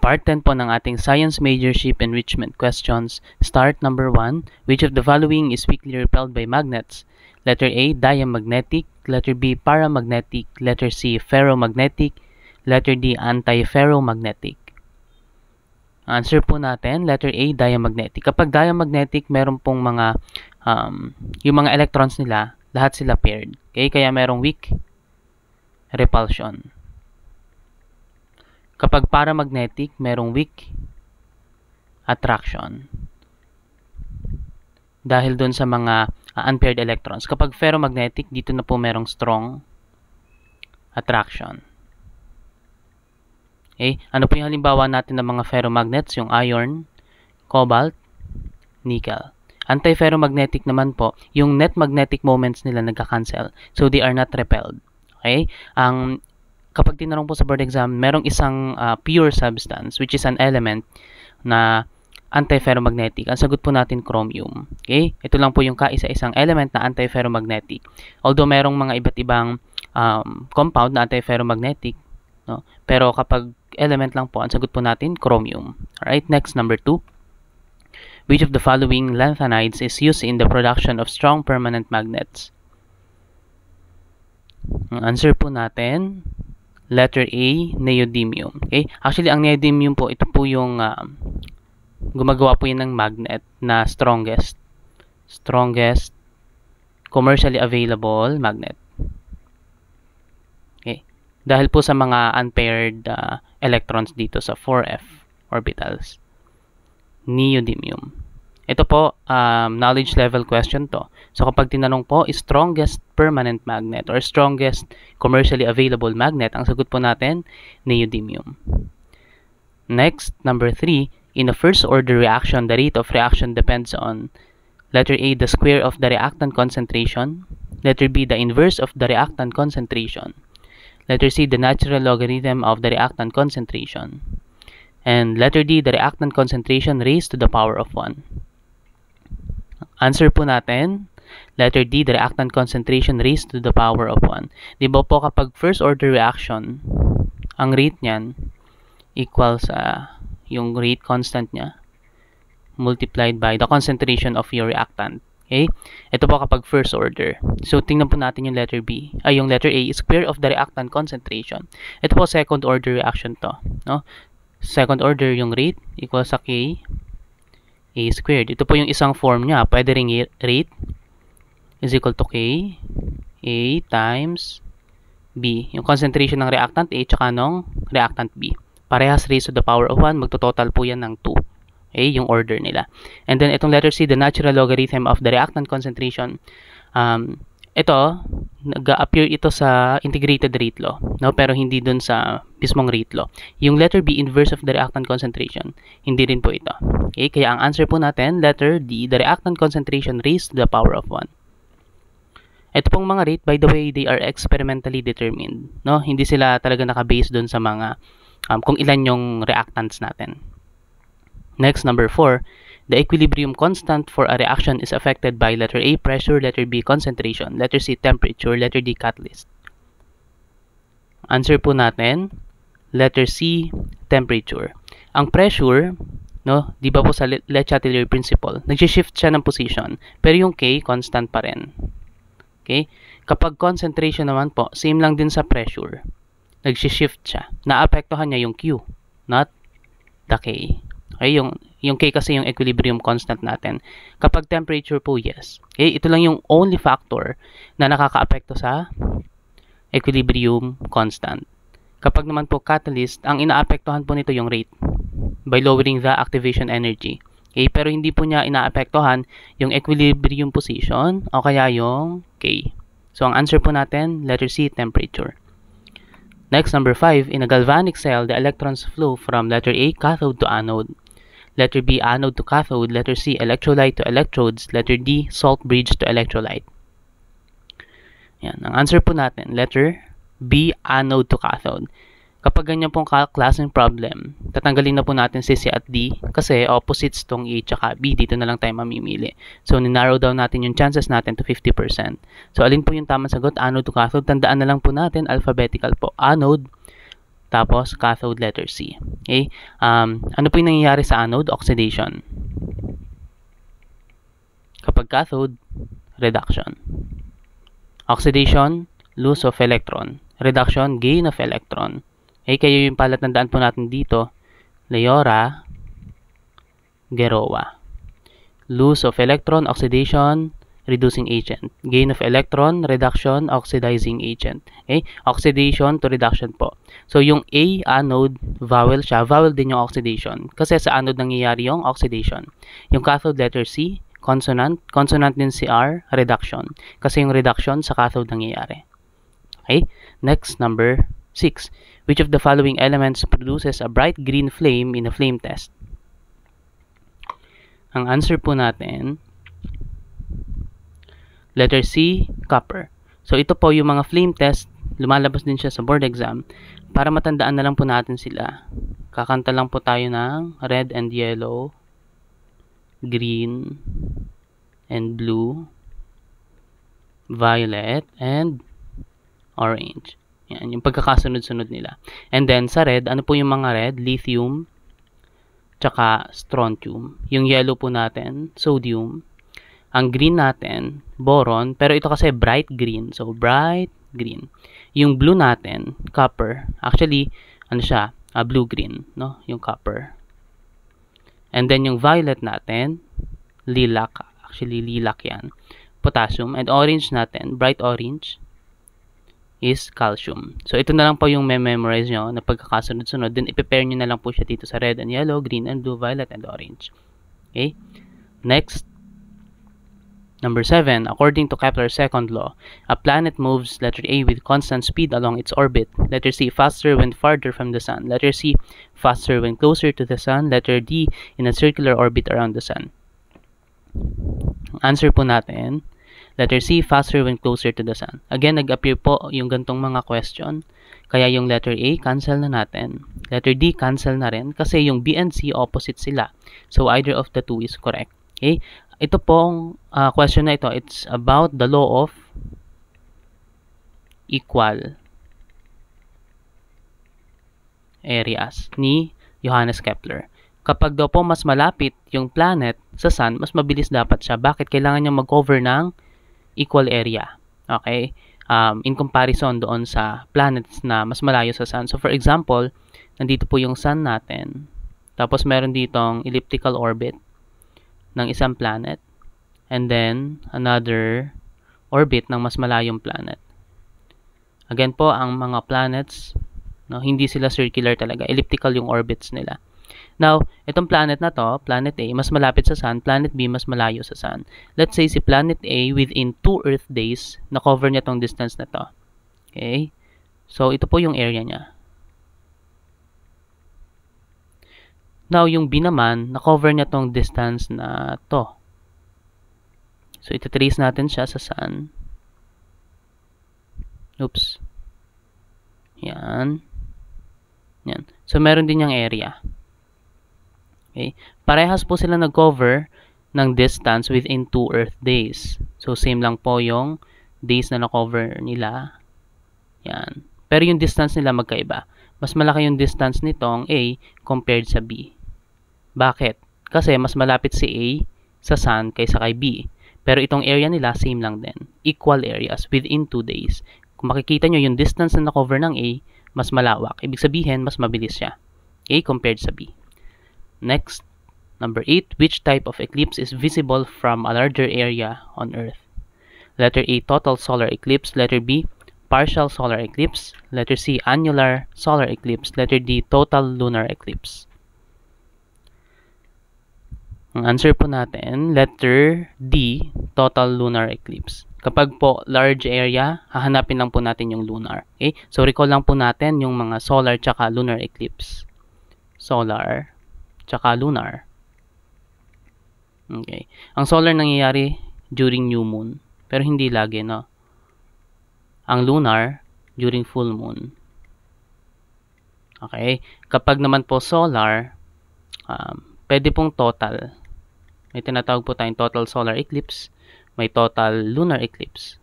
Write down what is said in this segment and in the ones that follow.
Part 10 po ng ating Science Majorship Enrichment Questions. Start number 1. Which of the following is weakly repelled by magnets? Letter A, diamagnetic. Letter B, paramagnetic. Letter C, ferromagnetic. Letter D, antiferromagnetic. Answer po natin, letter A, diamagnetic. Kapag diamagnetic, meron pong mga, yung mga electrons nila, lahat sila paired. Okay? Kaya merong weak repulsion. Kapag paramagnetic, merong weak attraction. Dahil dun sa mga unpaired electrons. Kapag ferromagnetic, dito na po merong strong attraction. Okay? Ano po yung halimbawa natin ng mga ferromagnets? Yung iron, cobalt, nickel. Antiferromagnetic naman po, yung net magnetic moments nila nagka-cancel. So, they are not repelled. Okay? Kapag tinanong po sa board exam, merong isang pure substance, which is an element na antiferromagnetic. Ang sagot po natin, chromium. Okay? Ito lang po yung kaisa-isang element na antiferromagnetic. Although merong mga iba't ibang compound na antiferromagnetic, no? Pero kapag element lang po, ang sagot po natin, chromium. Alright, next, number 2. Which of the following lanthanides is used in the production of strong permanent magnets? Ang answer po natin, letter A, neodymium. Okay? Actually, ang neodymium po, ito po yung gumagawa po yun ng magnet na strongest commercially available magnet. Okay? Dahil po sa mga unpaired electrons dito sa 4f orbitals. Neodymium. Ito po, knowledge level question to. So, kapag tinanong po, strongest permanent magnet or strongest commercially available magnet, ang sagot po natin, neodymium. Next, number 3. In a first-order reaction, the rate of reaction depends on letter A, the square of the reactant concentration. Letter B, the inverse of the reactant concentration. Letter C, the natural logarithm of the reactant concentration. And letter D, the reactant concentration raised to the power of 1. Answer po natin, letter D, the reactant concentration raised to the power of 1. Di ba po kapag first order reaction, ang rate niyan equals yung rate constant niya multiplied by the concentration of your reactant. Okay? Ito po kapag first order. So, tingnan po natin yung letter B. Yung letter A, square of the reactant concentration. Ito po second order reaction to. No? Second order yung rate equals sa K A squared. Ito po yung isang form niya. Pwede ring rate is equal to K A times B. Yung concentration ng reactant A tsaka ng reactant B. Parehas raised to the power of 1. Magtototal po yan ng 2. Okay, yung order nila. And then, itong letter C, the natural logarithm of the reactant concentration. Ito, nag-appear ito sa integrated rate law. No? Pero hindi dun sa mismong rate law. Yung letter B, inverse of the reactant concentration. Hindi rin po ito. Okay, kaya ang answer po natin, letter D, the reactant concentration raised to the power of 1. Ito pong mga rate, by the way, they are experimentally determined. No? Hindi sila talaga naka-base dun sa mga kung ilan yung reactants natin. Next, number 4. The equilibrium constant for a reaction is affected by letter A, pressure, letter B, concentration, letter C, temperature, letter D, catalyst. Answer po natin, letter C, temperature. Ang pressure, no, di ba po sa Le Chatelier principle, nag-shift siya ng position, pero yung K, constant pa rin. Okay? Kapag concentration naman po, same lang din sa pressure. Nag-shift siya. Naapektuhan niya yung Q, not the K. Okay? Yung K kasi yung equilibrium constant natin. Kapag temperature po, yes. Okay? Ito lang yung only factor na nakakaapekto sa equilibrium constant. Kapag naman po catalyst, ang inaapektuhan po nito yung rate by lowering the activation energy. Okay? Pero hindi po niya inaapektuhan yung equilibrium position o kaya yung K. So, ang answer po natin, letter C, temperature. Next, number 5. In a galvanic cell, the electrons flow from letter A, cathode to anode. Letter B, anode to cathode. Letter C, electrolyte to electrodes. Letter D, salt bridge to electrolyte. Yan. Ang answer po natin, letter B, anode to cathode. Kapag ganyan pong klaseng problem, tatanggalin na po natin si C at D kasi opposites tong A at B. Dito na lang tayo mamimili. So, ninarrow down natin yung chances natin to 50%. So, alin po yung tamang sagot? Anode to cathode. Tandaan na lang po natin, alphabetical po. Anode, Tapos, cathode, letter C. Okay? Ano po yung nangyayari sa anode? Oxidation. Kapag cathode, reduction. Oxidation, loss of electron. Reduction, gain of electron. Okay? Kaya yung palatandaan po natin dito, Leora, Geroa. Loss of electron, oxidation, reducing agent. Gain of electron, reduction, oxidizing agent. Okay? Oxidation to reduction po. So, yung A, anode, vowel siya. Vowel din yung oxidation. Kasi sa anode nangyayari yung oxidation. Yung cathode, letter C, consonant. Consonant din si R, reduction. Kasi yung reduction sa cathode nangyayari. Okay? Next, number 6. Which of the following elements produces a bright green flame in a flame test? Ang answer po natin, letter C, copper. So, ito po yung mga flame test. Lumalabas din siya sa board exam. Para matandaan na lang po natin sila. Kakanta lang po tayo ng red and yellow, green and blue, violet and orange. Yan, yung pagkakasunod-sunod nila. And then, sa red, ano po yung mga red? Lithium, tsaka strontium. Yung yellow po natin, sodium. Ang green natin, boron, pero ito kasi bright green. So, bright green. Yung blue natin, copper. Actually, ano siya? Blue-green, no? Yung copper. And then, yung violet natin, lilac. Actually, lilac yan. Potassium. And orange natin, bright orange, is calcium. So, ito na lang po yung memorize nyo na pagkakasunod-sunod. Then, i-prepare nyo na lang po siya dito sa red and yellow, green and blue, violet and orange. Okay? Next, number 7, according to Kepler's second law, a planet moves, letter A, with constant speed along its orbit. Letter C, faster when farther from the sun. Letter C, faster when closer to the sun. Letter D, in a circular orbit around the sun. Answer po natin, letter C, faster when closer to the sun. Again, nag-appear po yung gantong mga question. Kaya yung letter A, cancel na natin. Letter D, cancel na rin. Kasi yung B and C, opposite sila. So, either of the two is correct. Okay? Ito pong question na ito, it's about the law of equal areas ni Johannes Kepler. Kapag daw po mas malapit yung planet sa sun, mas mabilis dapat siya. Bakit? Kailangan niya mag-cover ng equal area. Okay? In comparison doon sa planets na mas malayo sa sun. So, for example, nandito po yung sun natin. Tapos, meron ditong elliptical orbit ng isang planet, and then another orbit ng mas malayong planet. Again po, ang mga planets, no, hindi sila circular talaga, elliptical yung orbits nila. Now, itong planet na to, planet A, mas malapit sa sun, planet B, mas malayo sa sun. Let's say si planet A, within 2 Earth days, na-cover niya tong distance na to. Okay? So, ito po yung area niya. Now, yung B naman, na-cover niya tong distance na to. So, ito-trace natin siya sa sun. Oops. Yan. Yan. So, meron din yung area. Okay? Parehas po sila nag-cover ng distance within 2 Earth days. So, same lang po yung days na na-cover nila. Yan. Pero yung distance nila magkaiba. Mas malaki yung distance nitong A compared sa B. Bakit? Kasi mas malapit si A sa sun kaysa kay B. Pero itong area nila, same lang din. Equal areas within 2 days. Kung makikita nyo, yung distance na na-cover ng A, mas malawak. Ibig sabihin, mas mabilis siya. A compared sa B. Next, number 8. Which type of eclipse is visible from a larger area on Earth? Letter A, total solar eclipse. Letter B, partial solar eclipse. Letter C, annular solar eclipse. Letter D, total lunar eclipse. Ang answer po natin, letter D, total lunar eclipse. Kapag po large area, hahanapin lang po natin yung lunar. Okay? So, recall lang po natin yung mga solar tsaka lunar eclipse. Solar tsaka lunar. Okay. Ang solar nangyayari during new moon. Pero hindi lagi, no? Ang lunar, during full moon. Okay? Kapag naman po solar, pwede pong total. May tinatawag po tayong total solar eclipse. May total lunar eclipse.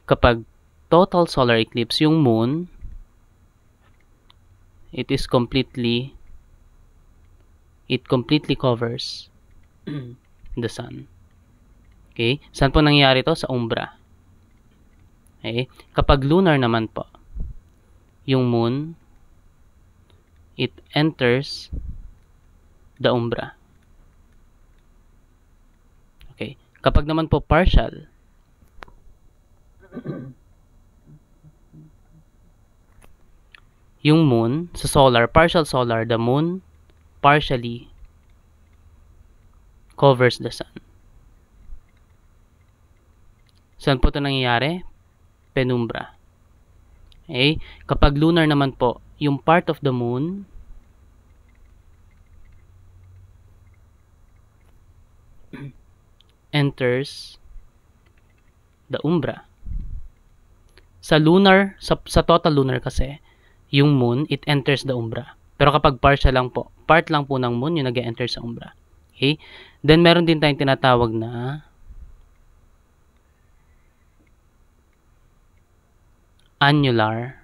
Kapag total solar eclipse, yung moon, it completely covers the sun. Okay? Saan po nangyayari to? Sa umbra. Okay? Kapag lunar naman po, yung moon, it enters the umbra. Okay? Kapag naman po partial, yung moon, sa solar, partial solar, the moon partially covers the sun. Saan po ito nangyayari? Penumbra. Okay? Kapag lunar naman po, yung part of the moon enters the umbra. Sa lunar, sa total lunar kasi, yung moon, it enters the umbra. Pero kapag partial lang po, part lang po ng moon yung nag-enter sa umbra. Okay? Then, meron din tayong tinatawag na annular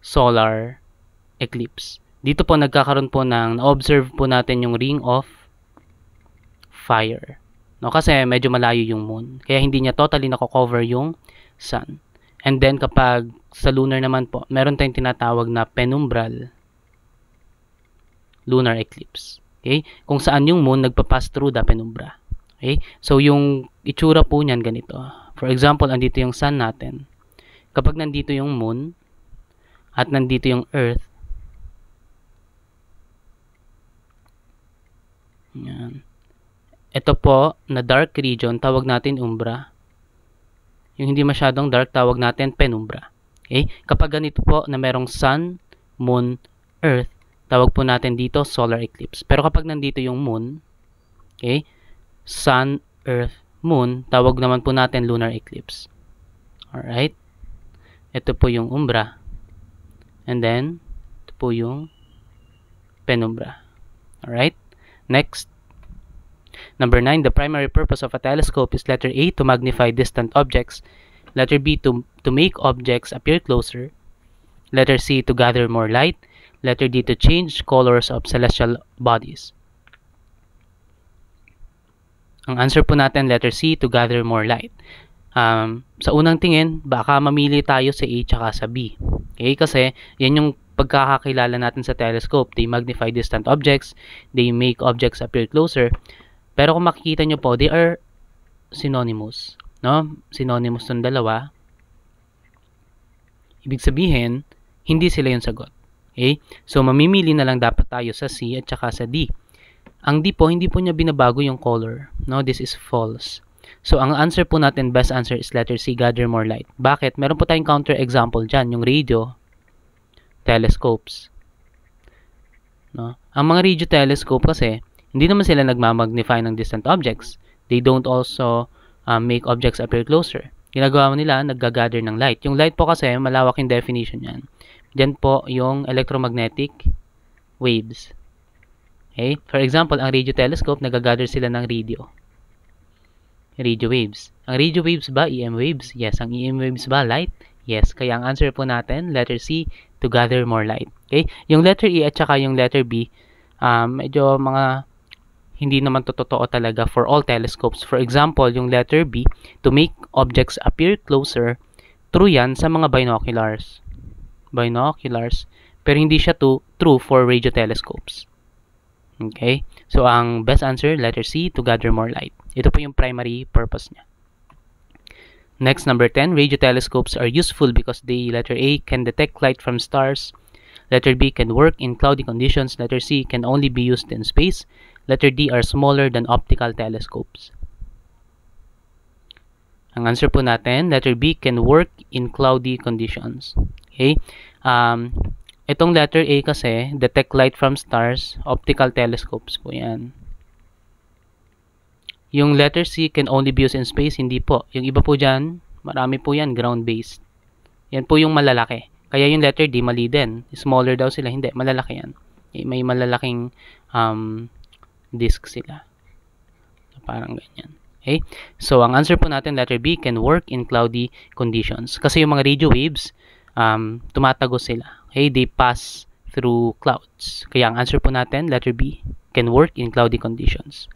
solar eclipse. Dito po nagkakaroon po ng na-observe po natin yung ring of fire. No, kasi medyo malayo yung moon. Kaya hindi niya totally nako-cover yung sun. And then kapag sa lunar naman po, meron tayong tinatawag na penumbral lunar eclipse. Okay? Kung saan yung moon nagpa-pass through the penumbra. Okay? So yung itsura po niyan ganito. For example, andito yung sun natin. Kapag nandito yung moon at nandito yung earth, yan. Ito po na dark region, tawag natin umbra. Yung hindi masyadong dark, tawag natin penumbra. Okay? Kapag ganito po na merong sun, moon, earth, tawag po natin dito solar eclipse. Pero kapag nandito yung moon, okay, sun, earth, moon, tawag naman po natin lunar eclipse. Alright? Ito po yung umbra. And then, ito po yung penumbra. Alright? Next. Number 9, the primary purpose of a telescope is letter A, to magnify distant objects. Letter B, to make objects appear closer. Letter C, to gather more light. Letter D, to change colors of celestial bodies. Ang answer po natin, letter C, to gather more light. Sa unang tingin, baka mamili tayo sa A tsaka sa B. Okay? Kasi yan yung pagkakakilala natin sa telescope. They magnify distant objects. They make objects appear closer. Pero kung makikita nyo po, they are synonymous. No? Synonymous ng dalawa. Ibig sabihin, hindi sila yung sagot. Okay? So, mamimili na lang dapat tayo sa C at saka sa D. Ang D po, hindi po niya binabago yung color. No? This is false. So, ang answer po natin, best answer is letter C, gather more light. Bakit? Meron po tayong counter example dyan, yung radio telescopes. No? Ang mga radio telescope kasi, hindi naman sila nagmamagnify ng distant objects. They don't also make objects appear closer. Ginagawa nila, naggagather ng light. Yung light po kasi, malawak yung definition yan. Diyan po yung electromagnetic waves. Okay? For example, ang radio telescope, nagagather sila ng radio. Radio waves. Ang radio waves ba, EM waves? Yes. Ang EM waves ba, light? Yes. Kaya ang answer po natin, letter C, to gather more light. Okay? Yung letter E at saka yung letter B, medyo mga hindi naman totoo talaga for all telescopes. For example, yung letter B, to make objects appear closer, true yan sa mga binoculars. Binoculars. Pero hindi siya true for radio telescopes. Okay? So, ang best answer, letter C, to gather more light. Ito po yung primary purpose niya. Next, number 10, radio telescopes are useful because they, letter A, can detect light from stars. Letter B, can work in cloudy conditions. Letter C, can only be used in space. Letter D, are smaller than optical telescopes. Ang answer po natin, letter B, can work in cloudy conditions. Okay? Itong letter A kasi, detect light from stars, optical telescopes po yan. Yung letter C, can only be used in space, hindi po. Yung iba po dyan, marami po yan, ground-based. Yan po yung malalaki. Kaya yung letter D, mali din. Smaller daw sila, hindi, malalaki yan. May malalaking disk sila. Parang ganyan. Okay? So, ang answer po natin, letter B, can work in cloudy conditions. Kasi yung mga radio waves, tumatagos sila. Okay? They pass through clouds. Kaya ang answer po natin, letter B, can work in cloudy conditions.